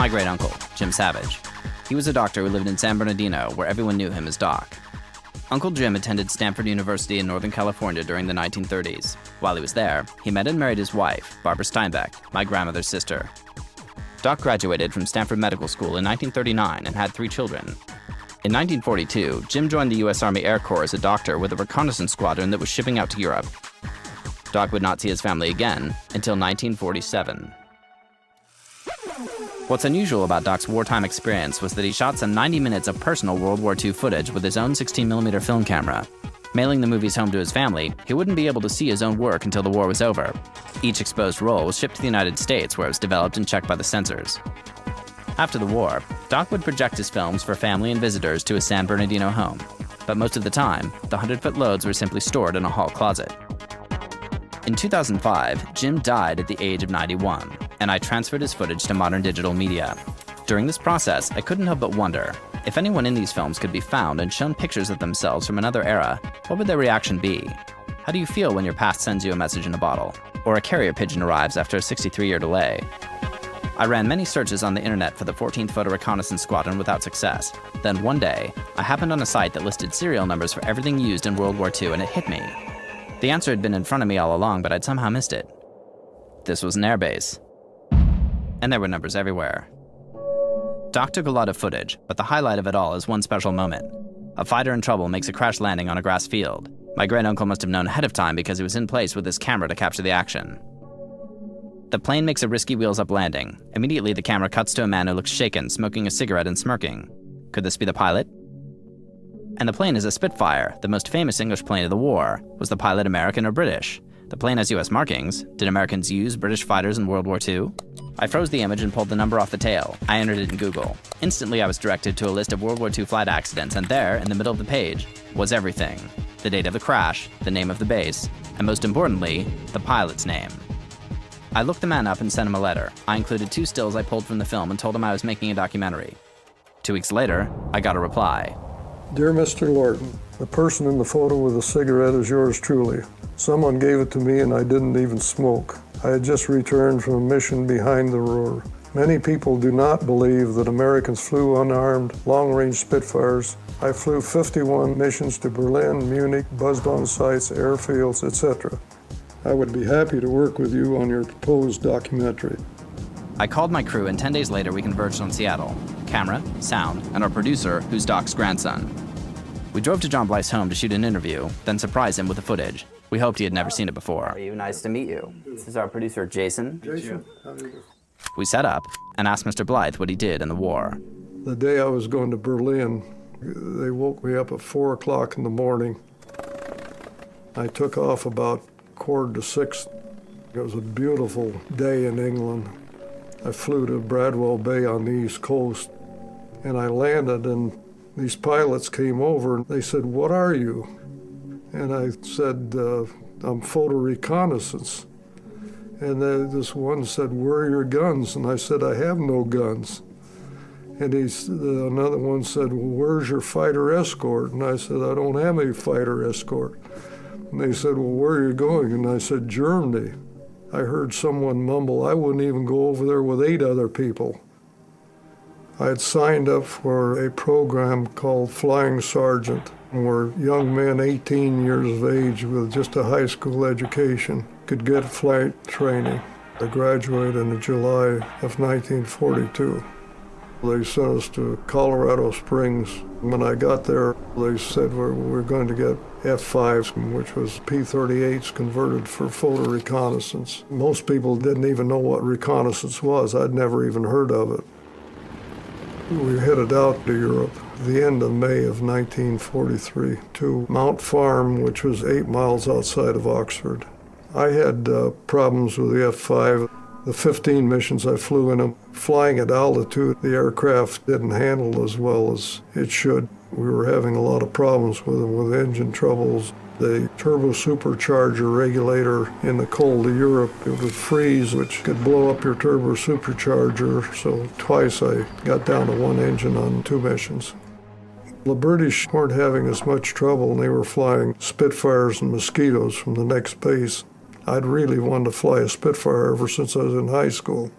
my great-uncle, Jim Savage. He was a doctor who lived in San Bernardino, where everyone knew him as Doc. Uncle Jim attended Stanford University in Northern California during the 1930s. While he was there, he met and married his wife, Barbara Steinbeck, my grandmother's sister. Doc graduated from Stanford Medical School in 1939 and had 3 children. In 1942, Jim joined the U.S. Army Air Corps as a doctor with a reconnaissance squadron that was shipping out to Europe. Doc would not see his family again until 1947. What's unusual about Doc's wartime experience was that he shot some 90 minutes of personal World War II footage with his own 16mm film camera. Mailing the movies home to his family, he wouldn't be able to see his own work until the war was over. Each exposed roll was shipped to the United States, where it was developed and checked by the censors. After the war, Doc would project his films for family and visitors to his San Bernardino home. But most of the time, the 100-foot loads were simply stored in a hall closet. In 2005, Jim died at the age of 91, and I transferred his footage to modern digital media. During this process, I couldn't help but wonder, if anyone in these films could be found and shown pictures of themselves from another era, what would their reaction be? How do you feel when your past sends you a message in a bottle? Or a carrier pigeon arrives after a 63-year delay? I ran many searches on the internet for the 14th Photo Reconnaissance Squadron without success. Then one day, I happened on a site that listed serial numbers for everything used in World War II, and it hit me. The answer had been in front of me all along, but I'd somehow missed it. This was an airbase. And there were numbers everywhere. Doc took a lot of footage, but the highlight of it all is one special moment. A fighter in trouble makes a crash landing on a grass field. My great-uncle must have known ahead of time because he was in place with his camera to capture the action. The plane makes a risky wheels-up landing. Immediately, the camera cuts to a man who looks shaken, smoking a cigarette and smirking. Could this be the pilot? And the plane is a Spitfire, the most famous English plane of the war. Was the pilot American or British? The plane has US markings. Did Americans use British fighters in World War II? I froze the image and pulled the number off the tail. I entered it in Google. Instantly, I was directed to a list of World War II flight accidents, and there, in the middle of the page, was everything. The date of the crash, the name of the base, and most importantly, the pilot's name. I looked the man up and sent him a letter. I included 2 stills I pulled from the film and told him I was making a documentary. 2 weeks later, I got a reply. Dear Mr. Lorton, the person in the photo with the cigarette is yours truly. Someone gave it to me and I didn't even smoke. I had just returned from a mission behind the Ruhr. Many people do not believe that Americans flew unarmed, long-range Spitfires. I flew 51 missions to Berlin, Munich, buzz-bomb sites, airfields, etc. I would be happy to work with you on your proposed documentary. I called my crew, and 10 days later we converged on Seattle. Camera, sound, and our producer, who's Doc's grandson. We drove to John Blyth's home to shoot an interview, then surprise him with the footage. We hoped he had never seen it before. How are you? Nice to meet you. This is our producer, Jason. Jason, how are you? We set up and asked Mr. Blyth what he did in the war. The day I was going to Berlin, they woke me up at 4 o'clock in the morning. I took off about 5:45. It was a beautiful day in England. I flew to Bradwell Bay on the East Coast, and I landed, and these pilots came over, and they said, "What are you?" And I said, "I'm photo reconnaissance." And this one said, "Where are your guns?" And I said, "I have no guns." And another one said, "Well, where's your fighter escort?" And I said, "I don't have any fighter escort." And they said, "Well, where are you going?" And I said, "Germany." I heard someone mumble, "I wouldn't even go over there with 8 other people." I had signed up for a program called Flying Sergeant, where young men 18 years of age with just a high school education could get flight training. I graduated in July of 1942. They sent us to Colorado Springs. When I got there, they said we're going to get F-5s, which was P-38s converted for photo reconnaissance. Most people didn't even know what reconnaissance was. I'd never even heard of it. We headed out to Europe at the end of May of 1943 to Mount Farm, which was 8 miles outside of Oxford. I had problems with the F-5. The 15 missions I flew in them, flying at altitude, the aircraft didn't handle as well as it should. We were having a lot of problems with them, with engine troubles. The turbo supercharger regulator in the cold of Europe, it would freeze, which could blow up your turbo supercharger. So twice I got down to 1 engine on 2 missions. The British weren't having as much trouble, and they were flying Spitfires and Mosquitoes from the next base. I'd really wanted to fly a Spitfire ever since I was in high school.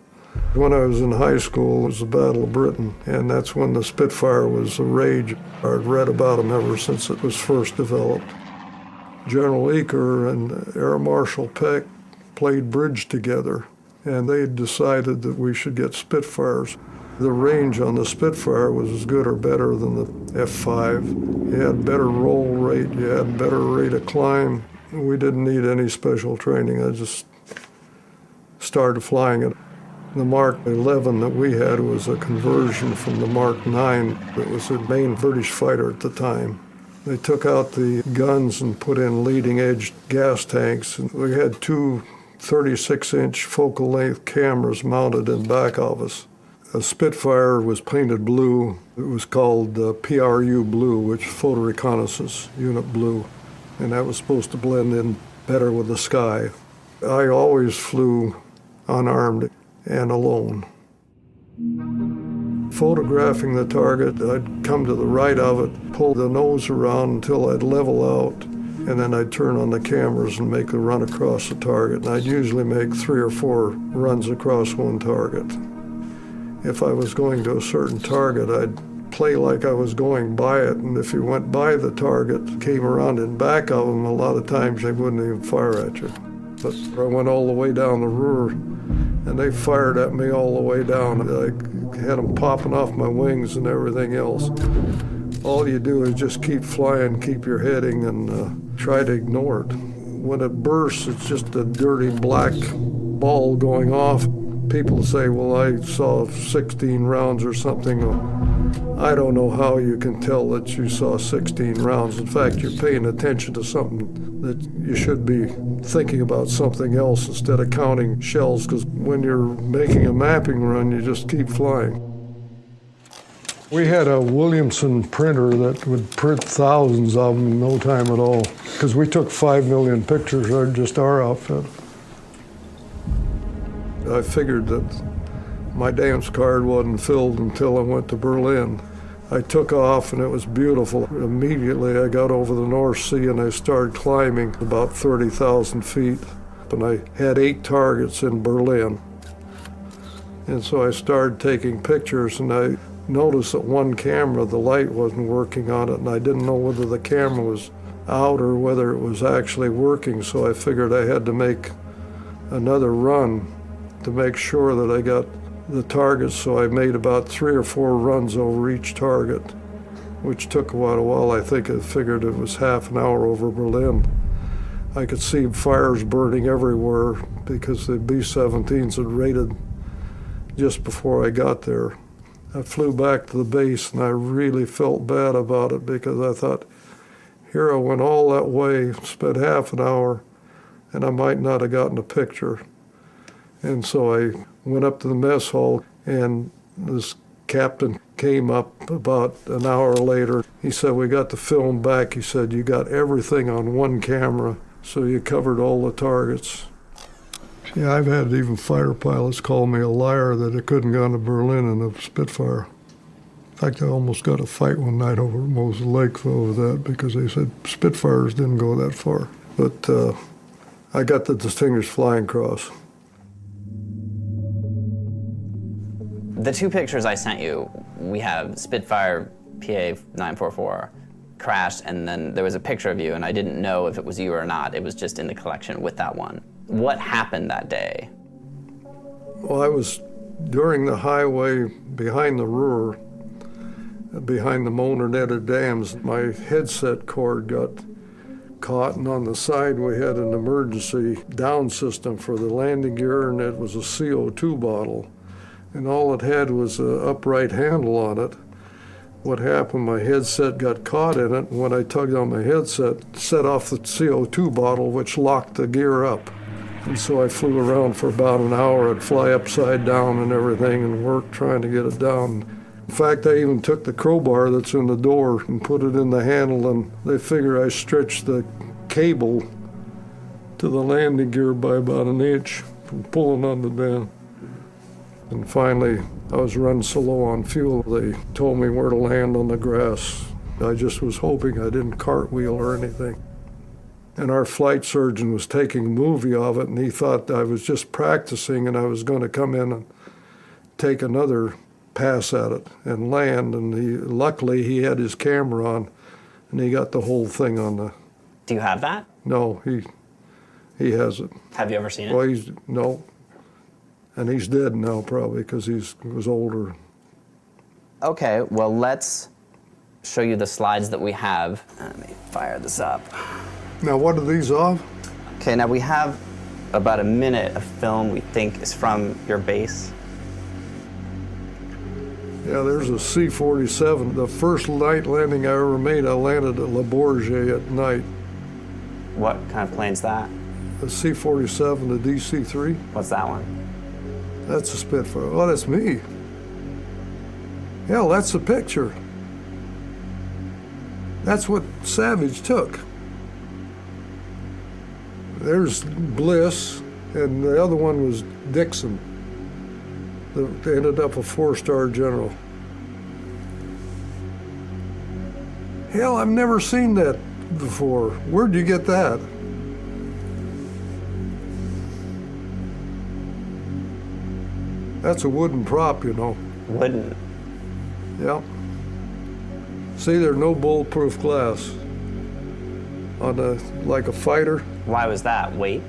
When I was in high school, it was the Battle of Britain, and that's when the Spitfire was a rage. I'd read about them ever since it was first developed. General Eaker and Air Marshal Peck played bridge together, and they decided that we should get Spitfires. The range on the Spitfire was as good or better than the F-5. You had better roll rate, you had better rate of climb. We didn't need any special training. I just started flying it. The Mark 11 that we had was a conversion from the Mark 9. It was the main British fighter at the time. They took out the guns and put in leading-edge gas tanks. And we had two 36-inch focal-length cameras mounted in back of us. A Spitfire was painted blue. It was called PRU blue, which is Photo Reconnaissance Unit blue, and that was supposed to blend in better with the sky. I always flew unarmed and alone. Photographing the target, I'd come to the right of it, pull the nose around until I'd level out, and then I'd turn on the cameras and make a run across the target. And I'd usually make 3 or 4 runs across one target. If I was going to a certain target, I'd play like I was going by it, and if you went by the target, came around in back of them, a lot of times they wouldn't even fire at you. But I went all the way down the Ruhr, and they fired at me all the way down. I had them popping off my wings and everything else. All you do is just keep flying, keep your heading, and try to ignore it. When it bursts, it's just a dirty black ball going off. People say, well, I saw 16 rounds or something. I don't know how you can tell that you saw 16 rounds. In fact, you're paying attention to something that you should be thinking about something else instead of counting shells, because when you're making a mapping run, you just keep flying. We had a Williamson printer that would print thousands of them in no time at all, because we took 5 million pictures, just our outfit. I figured that my dance card wasn't filled until I went to Berlin. I took off and it was beautiful. Immediately I got over the North Sea and I started climbing about 30,000 feet. And I had 8 targets in Berlin. And so I started taking pictures, and I noticed that one camera, the light wasn't working on it, and I didn't know whether the camera was out or whether it was actually working, so I figured I had to make another run to make sure that I got the targets. So I made about 3 or 4 runs over each target, which took quite a while. I think I figured it was half an hour over Berlin. I could see fires burning everywhere because the B-17s had raided just before I got there. I flew back to the base and I really felt bad about it, because I thought, here I went all that way, spent half an hour, and I might not have gotten a picture. And so I went up to the mess hall, and this captain came up about an hour later. He said, we got the film back. He said, you got everything on one camera, so you covered all the targets. Yeah, I've had even fighter pilots call me a liar that I couldn't go to Berlin in a Spitfire. In fact, I almost got a fight one night over Moses Lake over that, because they said Spitfires didn't go that far. But I got the Distinguished Flying Cross. The 2 pictures I sent you, we have Spitfire PA 944 crashed, and then there was a picture of you, and I didn't know if it was you or not. It was just in the collection with that one. What happened that day? Well, I was during the highway behind the Ruhr, behind the Moner-netted dams. My headset cord got caught, and on the side we had an emergency down system for the landing gear, and it was a CO2 bottle. And all it had was an upright handle on it. What happened, my headset got caught in it, and when I tugged on my headset, it set off the CO2 bottle, which locked the gear up. And so I flew around for about an hour. I'd fly upside down and everything and work trying to get it down. In fact, I even took the crowbar that's in the door and put it in the handle, and they figure I stretched the cable to the landing gear by about an inch from pulling on the down. And finally, I was running so low on fuel, they told me where to land on the grass. I just was hoping I didn't cartwheel or anything. And our flight surgeon was taking a movie of it, and he thought I was just practicing and I was going to come in take another pass at it and land, and luckily he had his camera on, and he got the whole thing on the... Do you have that? No, he has it. Have you ever seen it? Well, no, and he's dead now probably because he was older. Okay, well, let's show you the slides that we have. Let me fire this up. Now, what are these of? Okay, now we have about a minute of film we think is from your base. Yeah, there's a C-47. The first night landing I ever made, I landed at Le Bourget at night. What kind of plane's that? The C-47, the DC-3. What's that one? That's a Spitfire. Oh, that's me. Hell, that's the picture. That's what Savage took. There's Bliss, and the other one was Dixon. They ended up a 4-star general. Hell, I've never seen that before. Where'd you get that? That's a wooden prop, you know. Wooden. Yep. See, there's no bulletproof glass on like a fighter. Why was that? Weight?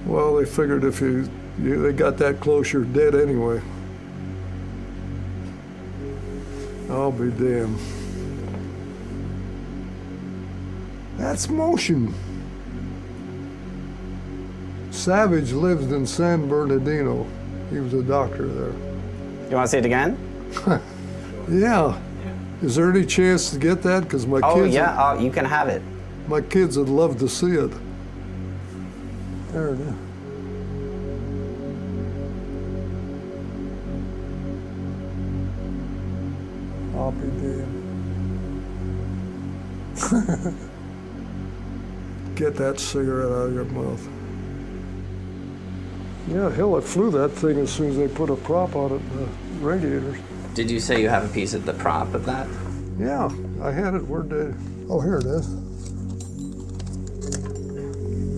Well, they figured if they got that close, you're dead anyway. I'll be damned. That's motion. Savage lived in San Bernardino. He was a doctor there. You want to see it again? Yeah. Is there any chance to get that? Because my Oh, kids. yeah, you can have it. My kids would love to see it. There it is. I'll be damned. Get that cigarette out of your mouth. Yeah, hell, I flew that thing as soon as they put a prop on it, the radiators. Did you say you have a piece of the prop of that? Yeah, I had it. Where did? Oh, here it is.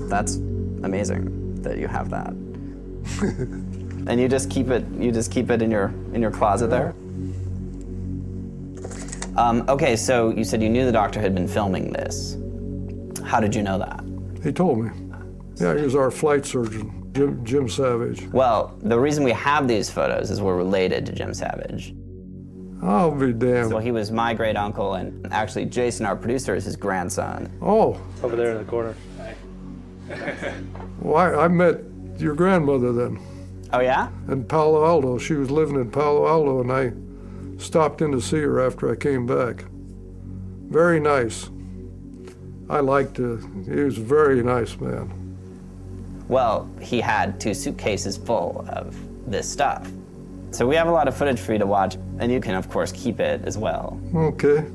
That's amazing that you have that. And you just keep it. You just keep it in your closet there. Okay, so you said you knew the doctor had been filming this. How did you know that? He told me. Yeah, he was our flight surgeon, Jim Savage. Well, the reason we have these photos is we're related to Jim Savage. I'll be damned. So he was my great uncle, and actually Jason, our producer, is his grandson. Oh. Over there in the corner. Well, I met your grandmother then. Oh yeah? In Palo Alto. She was living in Palo Alto, and I stopped in to see her after I came back. Very nice. I liked it. He was a very nice man. Well, he had 2 suitcases full of this stuff. So we have a lot of footage for you to watch, and you can, of course, keep it as well. Okay.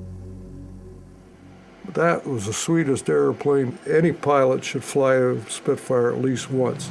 That was the sweetest airplane. Any pilot should fly a Spitfire at least once.